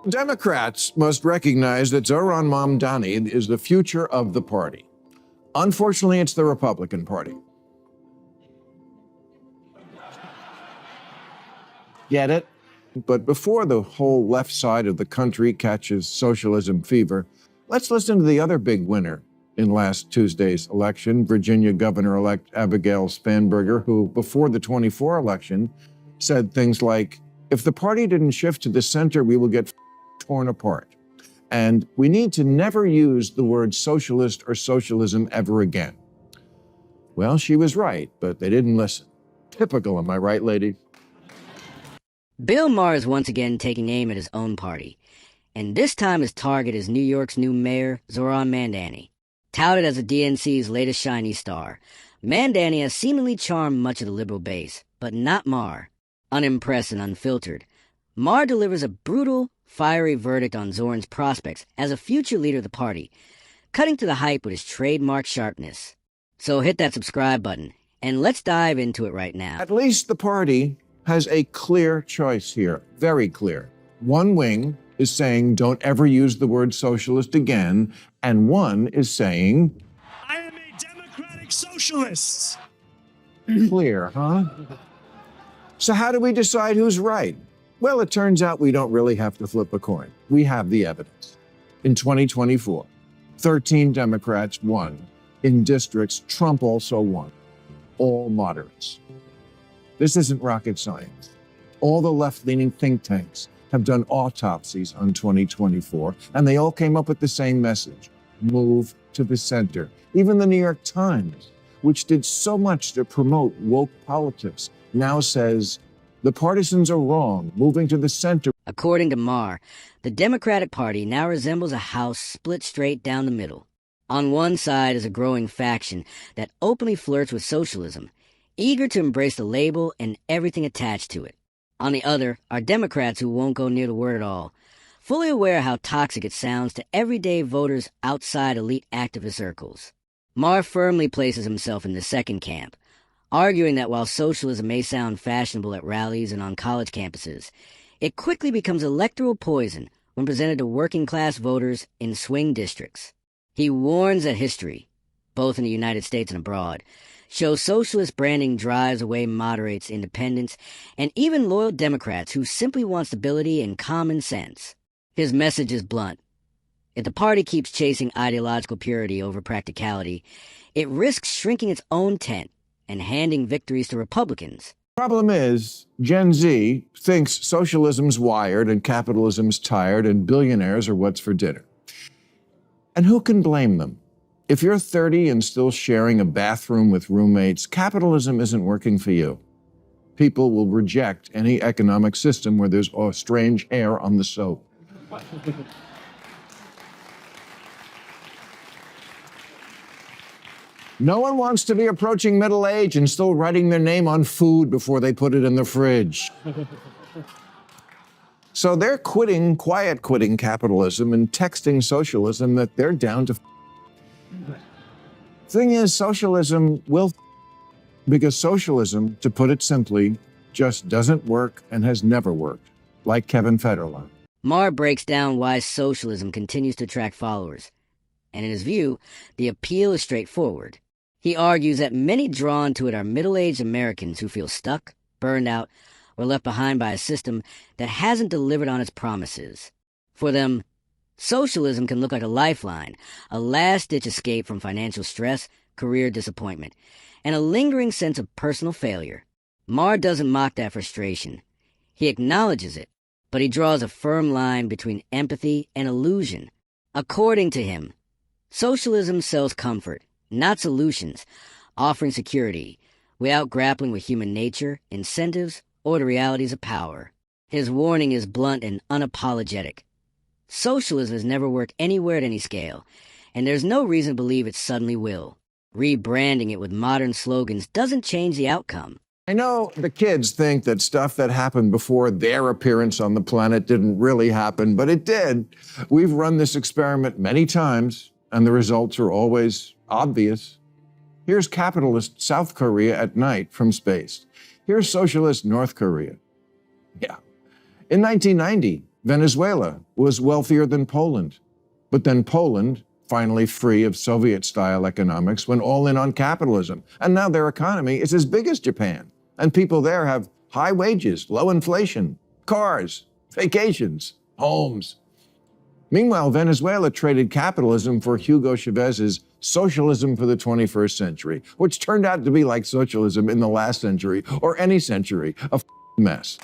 Democrats must recognize that Zohran Mamdani is the future of the party. Unfortunately, it's the Republican Party. Get it? But before the whole left side of the country catches socialism fever, let's listen to the other big winner in last Tuesday's election, Virginia Governor-elect Abigail Spanberger, who, before the 24 election, said things like, if the party didn't shift to the center, we will get torn apart. And we need to never use the word socialist or socialism ever again. Well, she was right, but they didn't listen. Typical, am I right, lady? Bill Maher is once again taking aim at his own party, and this time his target is New York's new mayor, Zohran Mamdani. Touted as the DNC's latest shiny star, Mamdani has seemingly charmed much of the liberal base, but not Maher. Unimpressed and unfiltered, Maher delivers a brutal, fiery verdict on Zohran's prospects as a future leader of the party, cutting to the hype with his trademark sharpness. So hit that subscribe button, and let's dive into it right now. At least the party has a clear choice here, very clear. One wing is saying, don't ever use the word socialist again, and one is saying, I am a democratic socialist. Clear, huh? So how do we decide who's right? Well, it turns out we don't really have to flip a coin. We have the evidence. In 2024, 13 Democrats won. In districts, Trump also won. All moderates. This isn't rocket science. All the left-leaning think tanks have done autopsies on 2024, and they all came up with the same message: move to the center. Even the New York Times, which did so much to promote woke politics, now says the partisans are wrong, moving to the center. According to Maher, the Democratic Party now resembles a house split straight down the middle. On one side is a growing faction that openly flirts with socialism, eager to embrace the label and everything attached to it. On the other are Democrats who won't go near the word at all, fully aware how toxic it sounds to everyday voters outside elite activist circles. Maher firmly places himself in the second camp, arguing that while socialism may sound fashionable at rallies and on college campuses, it quickly becomes electoral poison when presented to working-class voters in swing districts. He warns that history, both in the United States and abroad, shows socialist branding drives away moderates, independents, and even loyal Democrats who simply want stability and common sense. His message is blunt. If the party keeps chasing ideological purity over practicality, it risks shrinking its own tent and handing victories to Republicans. Problem is, Gen Z thinks socialism's wired and capitalism's tired and billionaires are what's for dinner. And who can blame them? If you're 30 and still sharing a bathroom with roommates, capitalism isn't working for you. People will reject any economic system where there's strange hair on the soap. No one wants to be approaching middle age and still writing their name on food before they put it in the fridge. So they're quiet quitting capitalism and texting socialism that they're down to. Thing is, socialism will, because socialism, to put it simply, just doesn't work and has never worked, like Kevin Federline. Maher breaks down why socialism continues to attract followers, and in his view, the appeal is straightforward. He argues that many drawn to it are middle-aged Americans who feel stuck, burned out, or left behind by a system that hasn't delivered on its promises. For them, socialism can look like a lifeline, a last-ditch escape from financial stress, career disappointment, and a lingering sense of personal failure. Maher doesn't mock that frustration. He acknowledges it, but he draws a firm line between empathy and illusion. According to him, socialism sells comfort, not solutions, offering security without grappling with human nature, incentives, or the realities of power. His warning is blunt and unapologetic. Socialism has never worked anywhere at any scale, and there's no reason to believe it suddenly will. Rebranding it with modern slogans doesn't change the outcome. I know the kids think that stuff that happened before their appearance on the planet didn't really happen, but it did. We've run this experiment many times, and the results are always obvious. Here's capitalist South Korea at night from space. Here's socialist North Korea. Yeah. In 1990, Venezuela was wealthier than Poland. But then Poland, finally free of Soviet-style economics, went all in on capitalism. And now their economy is as big as Japan. And people there have high wages, low inflation, cars, vacations, homes. Meanwhile, Venezuela traded capitalism for Hugo Chavez's socialism for the 21st century, which turned out to be like socialism in the last century or any century, a mess.